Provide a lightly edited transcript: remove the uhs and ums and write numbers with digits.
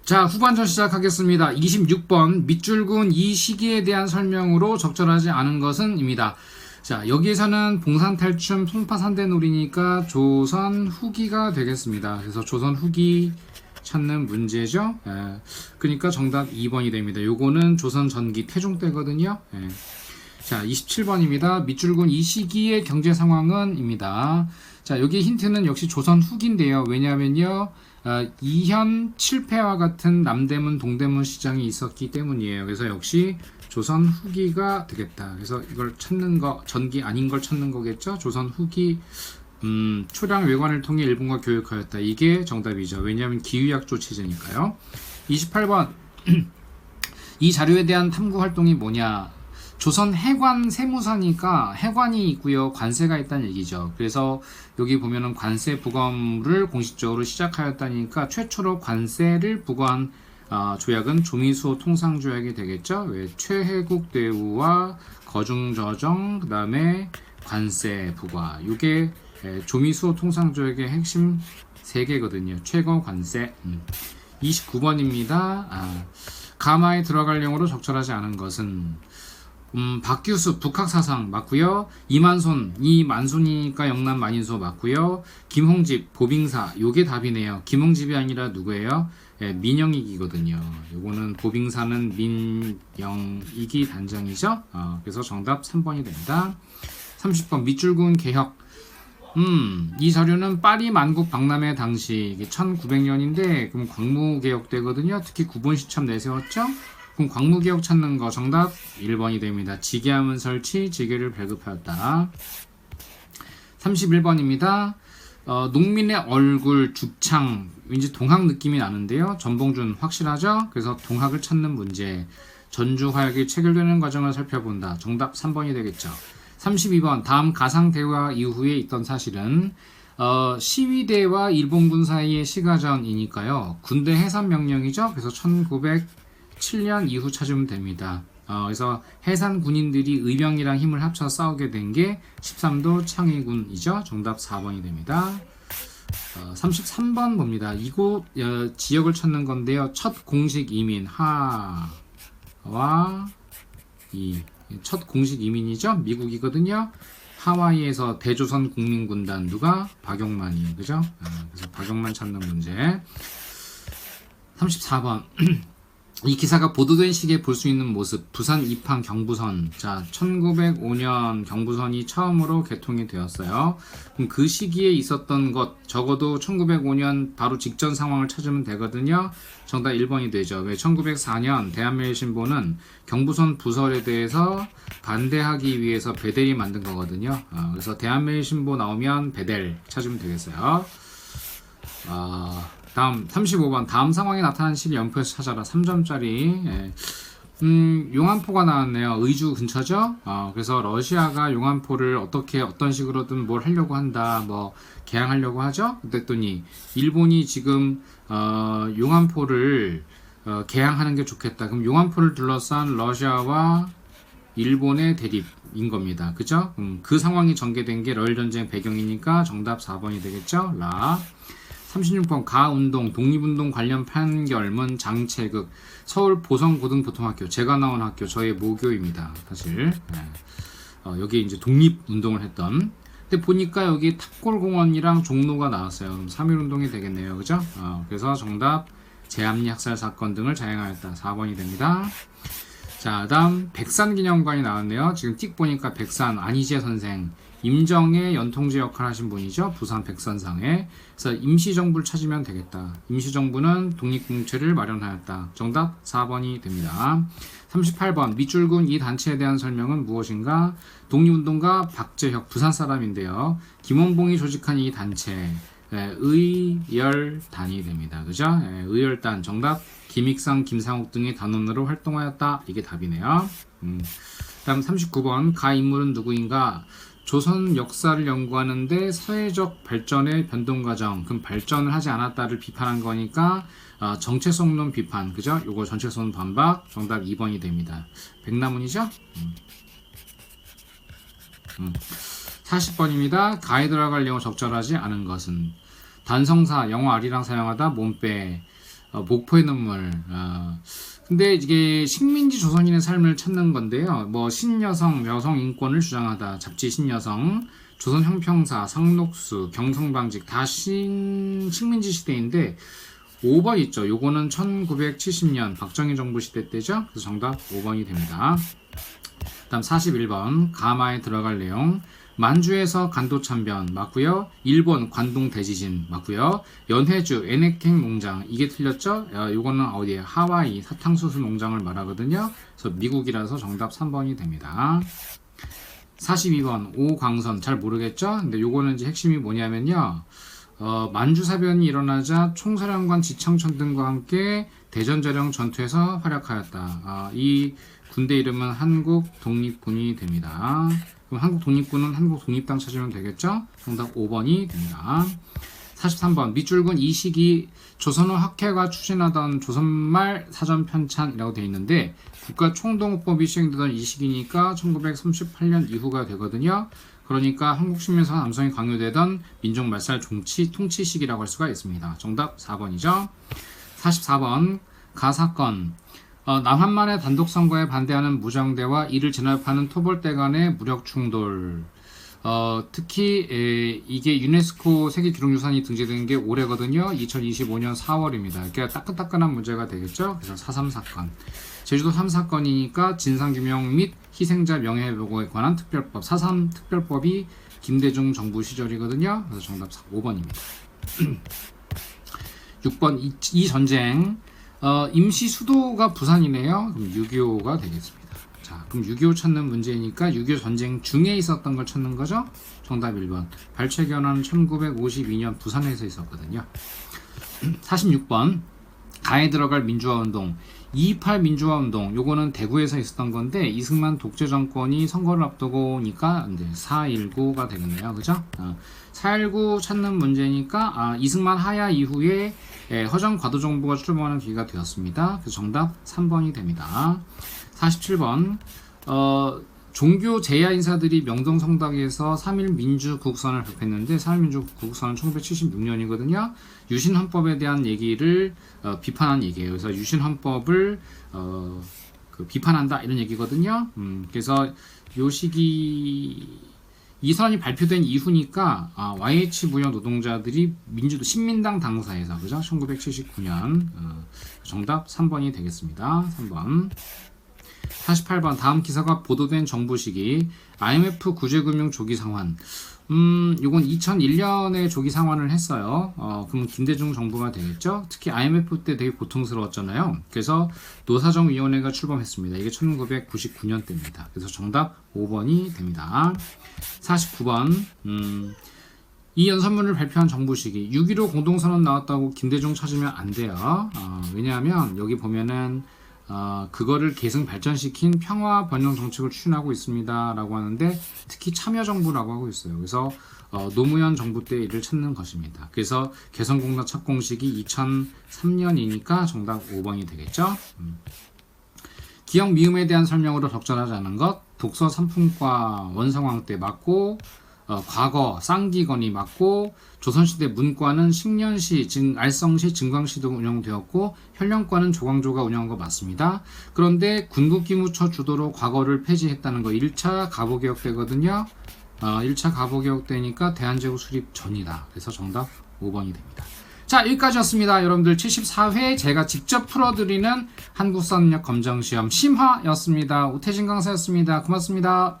자, 후반전 시작하겠습니다. 26번 밑줄근 이 시기에 대한 설명으로 적절하지 않은 것은 입니다. 자, 여기에서는 봉산탈춤 송파산대놀이니까 조선 후기가 되겠습니다. 그래서 조선 후기 찾는 문제죠. 그러니까 정답 2번이 됩니다. 요거는 조선 전기 태종 때거든요. 자, 27번입니다. 밑줄근 이 시기의 경제 상황은 입니다. 자, 여기 힌트는 역시 조선 후기인데요. 왜냐하면요, 이현 7패와 같은 남대문 동대문 시장이 있었기 때문이에요. 그래서 역시 조선 후기가 되겠다. 그래서 이걸 찾는 거, 전기 아닌 걸 찾는 거겠죠. 조선 후기. 초량 외관을 통해 일본과 교역하였다. 이게 정답이죠. 왜냐하면 기후약조 체제니까요. 28번 이 자료에 대한 탐구 활동이 뭐냐. 조선 해관 세무사니까 해관이 있고요, 관세가 있다는 얘기죠. 그래서 여기 보면은 관세 부과를 공식적으로 시작하였다니까 최초로 관세를 부과한 조약은 조미수호 통상조약이 되겠죠. 왜 최혜국 대우와 거중저정, 그 다음에 관세 부과, 이게 조미수호 통상조약의 핵심 3개거든요. 최고 관세. 29번입니다. 가마에 들어갈 용어로 적절하지 않은 것은 박규수 북학사상 맞고요. 이만손이니까 영남 만인소 맞고요. 김홍집 보빙사, 요게 답이네요. 김홍집이 아니라 누구예요? 민영익이거든요. 요거는 보빙사는 민영익이 단장이죠. 그래서 정답 3번이 됩니다. 30번 밑줄근 개혁. 이 자료는 파리 만국 박람회 당시 1900년인데 그럼 광무개혁 때거든요. 특히 구본 시참 내세웠죠. 그럼 광무개혁 찾는 거 정답 1번이 됩니다. 지게하면 설치, 지게를 발급하였다. 31번입니다. 농민의 얼굴, 죽창, 왠지 동학 느낌이 나는데요. 전봉준 확실하죠? 그래서 동학을 찾는 문제. 전주화약이 체결되는 과정을 살펴본다. 정답 3번이 되겠죠. 32번 다음 가상대화 이후에 있던 사실은 시위대와 일본군 사이의 시가전이니까요. 군대 해산명령이죠. 그래서 1907년 이후 찾으면 됩니다. 그래서 해산 군인들이 의병이랑 힘을 합쳐 싸우게 된 게 13도 창의군이죠. 정답 4번이 됩니다. 33번 봅니다. 이곳 지역을 찾는 건데요. 첫 공식 이민 하와 첫 공식 이민이죠. 미국이거든요. 하와이에서 대조선 국민군단 누가? 박용만이 그죠? 그래서 박용만 찾는 문제. 34번 이 기사가 보도된 시기에 볼 수 있는 모습. 부산 이판 경부선. 자, 1905년 경부선이 처음으로 개통이 되었어요. 그럼 그 시기에 있었던 것 적어도 1905년 바로 직전 상황을 찾으면 되거든요. 정답 1번이 되죠. 왜 1904년 대한매일신보는 경부선 부설에 대해서 반대하기 위해서 베델이 만든 거거든요. 그래서 대한매일신보 나오면 베델 찾으면 되겠어요. 다음 35번 다음 상황에 나타난 시를 연표에서 찾아라. 3점짜리. 용안포가 나왔네요. 의주 근처죠. 그래서 러시아가 용안포를 어떤 식으로든 뭘 하려고 한다. 뭐 개항하려고 하죠. 그랬더니 일본이 지금 용안포를 개항하는 게 좋겠다. 그럼 용안포를 둘러싼 러시아와 일본의 대립인 겁니다. 그죠? 그 상황이 전개된 게 러일전쟁 배경이니까 정답 4번이 되겠죠. 36번 가운동 독립운동 관련 판결문 장채극 서울 보성고등보통학교 제가 나온 학교 저의 모교입니다. 사실 여기 이제 독립운동을 했던 근데 보니까 여기 탑골공원이랑 종로가 나왔어요. 그럼 3.1운동이 되겠네요. 그죠? 그래서 정답 제암리 학살 사건 등을 자행하였다. 4번이 됩니다. 자, 다음 백산기념관이 나왔네요. 지금 띡 보니까 백산 안희재 선생 임정의 연통제 역할을 하신 분이죠. 부산 백산상에. 그래서 임시정부를 찾으면 되겠다. 임시정부는 독립공채를 마련하였다. 정답 4번이 됩니다. 38번 밑줄근 이 단체에 대한 설명은 무엇인가? 독립운동가 박재혁 부산 사람인데요. 김원봉이 조직한 이 단체 의열단이 됩니다. 그죠? 의열단 정답 김익상, 김상욱 등의 단원으로 활동하였다. 이게 답이네요. 다음 39번 가 인물은 누구인가? 조선 역사를 연구하는데 사회적 발전의 변동 과정, 그럼 발전을 하지 않았다를 비판한 거니까 정체성론 비판, 그죠? 요거 정체성 반박, 정답 2번이 됩니다. 백남훈이죠? 40번입니다. 가에 들어갈 용어 적절하지 않은 것은 단성사, 영어 아리랑 사용하다, 몸빼, 목포의 눈물. 근데 이게 식민지 조선인의 삶을 찾는 건데요. 뭐 신여성, 여성 인권을 주장하다, 잡지 신여성, 조선 형평사, 상록수, 경성방직 다 식민지 시대인데 5번 있죠. 요거는 1970년 박정희 정부 시대 때죠. 그래서 정답 5번이 됩니다. 다음 41번 가마에 들어갈 내용. 만주에서 간도참변 맞고요. 일본 관동 대지진 맞고요. 연해주 에네켄 농장 이게 틀렸죠? 요거는 어디에 하와이 사탕수수 농장을 말하거든요. 그래서 미국이라서 정답 3번이 됩니다. 42번 오광선 잘 모르겠죠? 근데 요거는 이제 핵심이 뭐냐면요. 만주사변이 일어나자 총사령관 지창천 등과 함께 대전자령 전투에서 활약하였다. 이 군대 이름은 한국독립군이 됩니다. 그럼 한국독립군은 한국독립당 찾으면 되겠죠? 정답 5번이 됩니다. 43번 밑줄근 이 시기 조선어 학회가 추진하던 조선말 사전 편찬이라고 되어 있는데 국가총독법이 시행되던 이 시기니까 1938년 이후가 되거든요. 그러니까 한국식민사 남성이 강요되던 민족말살 통치 시기라고 할 수가 있습니다. 정답 4번이죠. 44번 가사건 남한만의 단독선거에 반대하는 무장대와 이를 진압하는 토벌대 간의 무력 충돌. 특히 이게 유네스코 세계기록유산이 등재된 게 올해거든요. 2025년 4월입니다. 그러니까 따끈따끈한 문제가 되겠죠. 그래서 4.3 사건. 제주도 3사건이니까 진상규명 및 희생자 명예회복에 관한 특별법 4.3 특별법이 김대중 정부 시절이거든요. 그래서 정답 5번입니다. 6번 이 전쟁 임시 수도가 부산이네요. 그럼 6.25가 되겠습니다. 자, 그럼 6.25 찾는 문제니까 6.25 전쟁 중에 있었던 걸 찾는 거죠. 정답 1번. 발췌견은 1952년 부산에서 있었거든요. 46번 가에 들어갈 민주화운동 2.28 민주화운동 요거는 대구에서 있었던 건데 이승만 독재 정권이 선거를 앞두고니까 이제 4.19가 되겠네요. 그죠? 4.19 찾는 문제니까 이승만 하야 이후에 허정 과도 정부가 출범하는 기회가 되었습니다. 그래서 정답 3번이 됩니다. 47번 종교 제야 인사들이 명동 성당에서 3.1 민주국선을 발표했는데 3.1 민주국선은 1976년이거든요. 유신헌법에 대한 얘기를 비판한 얘기예요. 그래서 유신헌법을 비판한다 이런 얘기거든요. 그래서 요 시기 이 선언이 발표된 이후니까 YH 무역 노동자들이 신민당 당사에서 그죠? 1979년 정답 3번이 되겠습니다. 3번. 48번 다음 기사가 보도된 정부 시기 IMF 구제금융 조기 상환. 요건 2001년에 조기 상환을 했어요. 그럼 김대중 정부가 되겠죠. 특히 IMF 때 되게 고통스러웠잖아요. 그래서 노사정위원회가 출범했습니다. 이게 1999년 때입니다. 그래서 정답 5번이 됩니다. 49번 이 연설문을 발표한 정부 시기 6.15 공동선언 나왔다고 김대중 찾으면 안 돼요. 왜냐하면 여기 보면은 그거를 계승 발전시킨 평화 번영 정책을 추진하고 있습니다 라고 하는데 특히 참여정부라고 하고 있어요. 그래서 노무현 정부 때 일을 찾는 것입니다. 그래서 개성공단 착공식이 2003년이니까 정답 5번이 되겠죠. 기억 미음에 대한 설명으로 적절하지 않은 것 독서 산품과 원성왕 때 맞고 과거 쌍기건이 맞고 조선시대 문과는 식년시, 알성시, 증광시도 운영되었고 현령과는 조광조가 운영한 거 맞습니다. 그런데 군국기무처 주도로 과거를 폐지했다는 거 1차 가보개혁 때거든요. 1차 가보개혁 때니까 대한제국 수립 전이다. 그래서 정답 5번이 됩니다. 자, 여기까지였습니다. 여러분들 74회 제가 직접 풀어드리는 한국사능력 검정시험 심화였습니다. 오태진 강사였습니다. 고맙습니다.